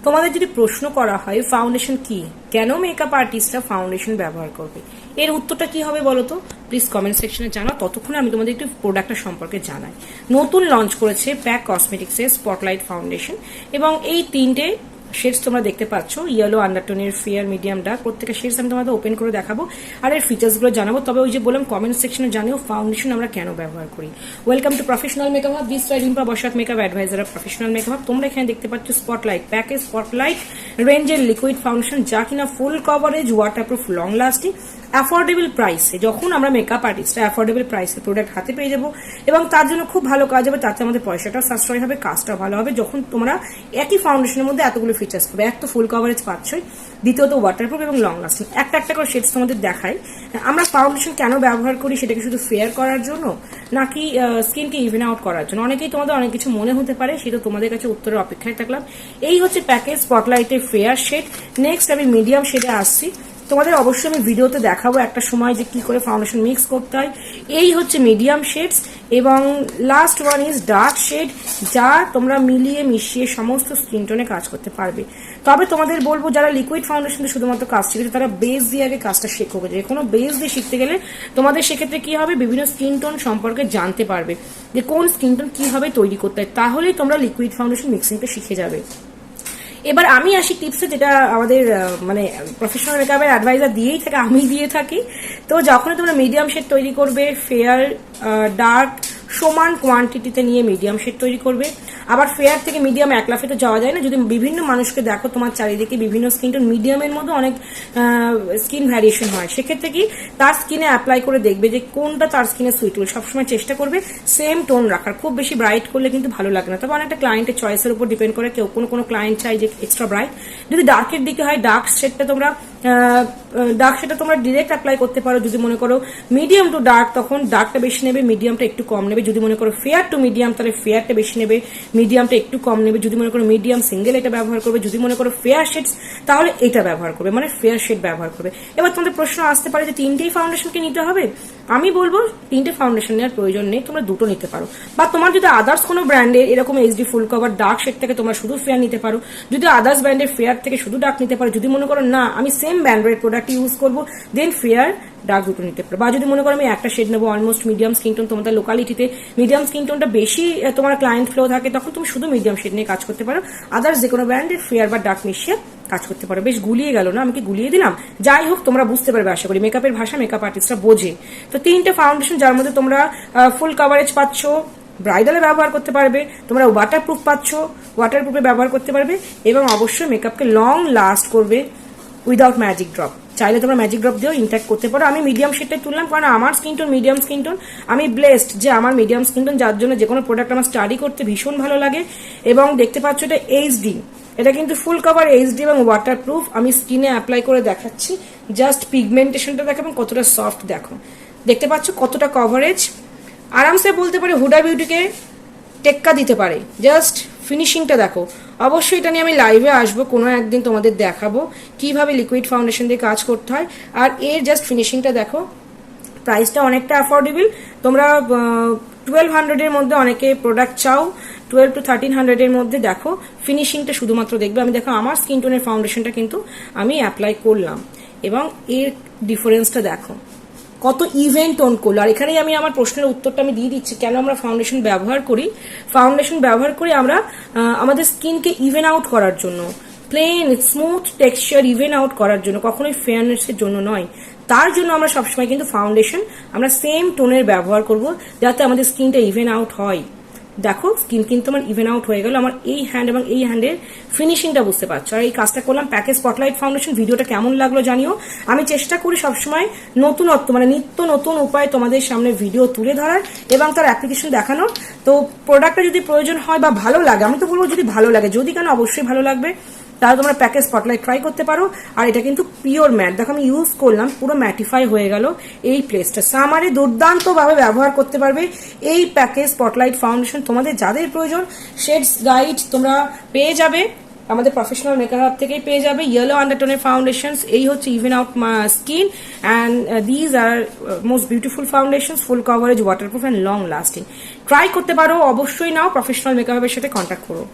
তোমাদের যদি প্রশ্ন করা হয় ফাউন্ডেশন কি, কেন মেকআপ আর্টিস্টরা ফাউন্ডেশন ব্যবহার করবে, এর উত্তরটা কি হবে বলো তো? প্লিজ কমেন্ট সেকশনে জানাও। ততক্ষণে আমি তোমাদের একটু প্রোডাক্টটা সম্পর্কে জানাই। নতুন লঞ্চ করেছে প্যাক কসমেটিক্সের স্পটলাইট ফাউন্ডেশন, এবং এই তিনটে শেডস তোমরা দেখতে পাচ্ছ, ইয়েলো, আন্ডারটোনের, ফেয়ার, মিডিয়াম, ডার্ক। প্রত্যেকটা শেডস আমি তোমাদের ওপেন করে দেখাবো আর এর ফিচার্সগুলো জানাবো। তবে ওই যে বললাম কমেন্ট সেকশনে জানিও ফাউন্ডেশন আমরা কেন ব্যবহার করি। Welcome to professional makeup hub, this Rai Rimpa Basak, makeup advisor of professional makeup hub. তোমরা এখানে দেখতে পাচ্ছ স্পটলাইট প্যাকেজ স্পটলাইট রেঞ্জের লিকুইড ফাউন্ডেশন, যা কিনা full coverage, waterproof, long lasting, affordable প্রাইসে। যখন আমরা মেকআপ আর্টিস্টরা অ্যাফোর্ডেবল প্রাইসে প্রোডাক্ট হাতে পেয়ে যাবো এবং তার জন্য খুব ভালো কাজ হবে, তাতে আমাদের পয়সাটাও সাশ্রয় হবে, কাজটাও ভালো হবে। যখন তোমরা একই ফাউন্ডেশনের মধ্যে এতগুলো ফিচার্স পাবে, এক তো ফুল কভারেজ পাচ্ছই, দ্বিতীয়ত ওয়াটারপ্রুফ এবং লং লাস্টিং। একটা একটা করে শেডস তোমাদের দেখাই। আমরা ফাউন্ডেশন কেন ব্যবহার করি, সেটাকে শুধু ফেয়ার করার জন্য নাকি স্কিনকে ইভেন আউট করার জন্য? অনেকেই তোমাদের অনেক কিছু মনে হতে পারে, সেটা তোমাদের কাছে উত্তরের অপেক্ষায় থাকলাম। এই হচ্ছে প্যাকেজ স্পটলাইটের ফেয়ার শেড। নেক্সট আমি মিডিয়াম শেডে আসছি। তোমাদের অবশ্যই আমি ভিডিওতে দেখাবো একটা সময় যে কি করে ফাউন্ডেশন মিক্স করতে হয়। এই হচ্ছে মিডিয়াম শেডস, এবং last one is dark shade, যা তোমরা মিলিয়ে মিশিয়ে সমস্ত স্কিন টোনে কাজ করতে পারবে। তবে তোমাদের বলবো, যারা লিকুইড ফাউন্ডেশন শুধুমাত্র কাজ শিখেছে, তারা বেস দিয়ে আগে কাজটা শেখো। যে কোনো বেস দিয়ে শিখতে গেলে তোমাদের সেক্ষেত্রে কি হবে, বিভিন্ন স্কিন টোন সম্পর্কে জানতে পারবে যে কোন স্কিন টোন কিভাবে তৈরি করতে হয়। তাহলেই তোমরা লিকুইড ফাউন্ডেশন মিক্সিংটা শিখে যাবে। এবার আমি আসি টিপসে, যেটা আমাদের মানে প্রফেশনাল মেকআপের অ্যাডভাইজার দিয়েই থাকে, আমি দিয়ে থাকি। তো যখন তোমরা মিডিয়াম শেড তৈরি করবে, ফেয়ার ডার্ক সমান কোয়ান্টিটিতে নিয়ে মিডিয়াম শেড তৈরি করবে। আবার ফেয়ার থেকে মিডিয়াম এক লাফে তো যাওয়া যায় না। যদি বিভিন্ন মানুষকে দেখো তোমার চারিদিকে, বিভিন্ন স্কিন টোন, মিডিয়ামের মধ্যে অনেক স্কিন ভ্যারিয়েশন হয়। সেক্ষেত্রে কি তার স্কিনে অ্যাপ্লাই করে দেখবে যে কোনটা তার স্কিনে সুইটেবল। সবসময় চেষ্টা করবে সেম টোন রাখার। খুব বেশি ব্রাইট করলে কিন্তু ভালো লাগে না। তবে অনেকটা ক্লায়েন্টের চয়েসের উপর ডিপেন্ড করে। কেউ কোনো ক্লায়েন্ট চাই যে এক্সট্রা ব্রাইট। যদি ডার্কের দিকে হয়, ডার্ক শেডটা তোমরা ডিরেক্ট অ্যাপ্লাই করতে পারো। যদি মনে করো মিডিয়াম টু ডার্ক, তখন ডার্কটা বেশি নেবে, মিডিয়ামটা একটু কম নেবে। যদি মনে করো ফেয়ার টু মিডিয়াম, তাহলে ফেয়ারটা বেশি নেবে, মিডিয়ামটা একটু কম নেবে। যদি মনে করো মিডিয়াম সিঙ্গেল, এটা ব্যবহার করবে। যদি মনে করো ফেয়ার শেডস, তাহলে এটা ব্যবহার করবে, মানে ফেয়ার শেড ব্যবহার করবে। এবার তোমাদের প্রশ্ন আসতে পারে যে তিনটেই ফাউন্ডেশনকে নিতে হবে? আমি বলবো তিনটে ফাউন্ডেশন নেওয়ার প্রয়োজন নেই, তোমরা দুটো নিতে পারো। বা তোমার যদি আদার্স কোনো ব্র্যান্ডের এরকম HD full cover dark shade থেকে তোমরা শুধু ফেয়ার নিতে পারো। যদি আদার্স ব্র্যান্ডের ফেয়ার থেকে শুধু ডার্ক নিতে পারো। যদি মনে করো না আমি সেম ব্র্যান্ডের প্রোডাক্ট ইউজ করবো, দেন ফেয়ার ডার্ক দুটো নিতে পারো। বা যদি মনে করো আমি একটা শেড নেবো অলমোস্ট মিডিয়াম স্কিন টোন, তোমাদের লোকালিটিতে মিডিয়াম স্কিন টোনটা বেশি তোমার ক্লায়েন্ট ফ্লো থাকে, তখন তুমি শুধু মিডিয়াম শেড নিয়ে কাজ করতে পারো। আদার্স যে কোনো ব্র্যান্ডের ফেয়ার বা ডার্ক মিশিয়ে কাজ করতে পারো। বেশ গুলিয়ে গেল না? আমি কি গুলিয়ে দিলাম? যাই হোক, তোমরা বুঝতে পারবে আশা করি। মেকআপের ভাষা মেকআপ আর্টিস্টরা বোঝে। তো তিনটে ফাউন্ডেশন, যার মধ্যে তোমরা ফুল কভারেজ পাচ্ছ, ব্রাইডালে ব্যবহার করতে পারবে, তোমরা ওয়াটারপ্রুফ পাচ্ছ, ওয়াটারপ্রুফে ব্যবহার করতে পারবে, এবং অবশ্যই মেকআপকে লং লাস্ট করবে উইদাউট ম্যাজিক ড্রপ। চাইলে তোমরা ম্যাজিক ড্রপ দিয়েও ইন্ট্যাক্ট করতে পারো। আমি মিডিয়াম শেডটাই তুললাম, কারণ আমার skin tone medium skin tone. আমি ব্লেসড যে আমার মিডিয়াম স্কিন টোন, যার জন্য যে কোনো প্রোডাক্ট আমার স্টাডি করতে ভীষণ ভালো লাগে। এবং দেখতে পাচ্ছ এটা এইচডি, এটা কিন্তু ফুল কভার এইচডি এবং ওয়াটারপ্রুফ। আমি স্কিনে অ্যাপ্লাই করে দেখাচ্ছি, জাস্ট পিগমেন্টেশনটা দেখো এবং কতটা সফট দেখো। দেখতে পাচ্ছ কতটা কভারেজ। আরামসে বলতে পারে হুডা বিউটিকে টেক্কা দিতে পারে। জাস্ট ফিনিশিংটা দেখো। অবশ্যই এটা নিয়ে আমি লাইভে আসবো কোনো একদিন, তোমাদের দেখাবো কিভাবে লিকুইড ফাউন্ডেশন দিয়ে কাজ করতে হয়। আর এর জাস্ট ফিনিশিংটা দেখো। প্রাইসটা অনেকটা অ্যাফোর্ডেবল। তোমরা 1200-এর মধ্যে অনেকে প্রোডাক্ট চাও, 12 to 1300-এর মধ্যে। দেখো ফিনিশিংটা শুধুমাত্র দেখবে। আমি দেখো আমার স্কিন টোনের ফাউন্ডেশনটা কিন্তু আমি অ্যাপ্লাই করলাম, এবং এর ডিফারেন্সটা দেখো কত ইভেন টোন করলো। আর এখানেই আমি আমার প্রশ্নের উত্তরটা আমি দিয়ে দিচ্ছি, কেন আমরা ফাউন্ডেশন ব্যবহার করি। ফাউন্ডেশন ব্যবহার করি আমরা আমাদের স্কিনকে ইভেন আউট করার জন্য, plain smooth texture even out করার জন্য, কখনোই ফেয়ারনেসের জন্য নয়। তার জন্য আমরা সবসময় কিন্তু ফাউন্ডেশন আমরা সেম টোনের ব্যবহার করব, যাতে আমাদের স্কিনটা ইভেন আউট হয়। দেখো স্কিন কিন্তু আমার ইভেন আউট হয়ে গেল। আমার এই হ্যান্ড এবং এই হ্যান্ডের ফিনিশিংটা বুঝতে পারছো। আর এই কাজটা করলাম প্যাকেজ স্পটলাইট ফাউন্ডেশন। ভিডিওটা কেমন লাগলো জানিও। আমি চেষ্টা করি সবসময় নতুনত্ব, মানে নিত্য নতুন উপায় তোমাদের সামনে ভিডিও তুলে ধরার এবং তার অ্যাপ্লিকেশন দেখানোর। তো প্রোডাক্টটা যদি প্রয়োজন হয় বা ভালো লাগে, আমি তো বলবো যদি ভালো লাগে, যদি কেন অবশ্যই ভালো লাগবে, তাহলে তোমরা প্যাকেজ স্পটলাইট ট্রাই করতে পারো। আর এটা কিন্তু পিওর ম্যাট। দেখো আমি ইউজ করলাম, পুরো ম্যাটিফাই হয়ে গেল এই প্লেসটা। সামারে দুর্দান্ত ভাবে ব্যবহার করতে পারবে এই প্যাকেজ স্পটলাইট ফাউন্ডেশন। তোমাদের যাদের প্রয়োজন শেডস গাইড তোমরা পেয়ে যাবে আমাদের প্রফেশনাল মেকআপ হাব থেকেই পেয়ে যাবে। ইয়েলো আন্ডারটোনের ফাউন্ডেশনস, এই হচ্ছে even out skin, and these are most beautiful foundations, full coverage, waterproof and long lasting. Try করতে পারো, অবশ্যই নাও, প্রফেশনাল মেকআপ হাবের সাথে কন্ট্যাক্ট করো।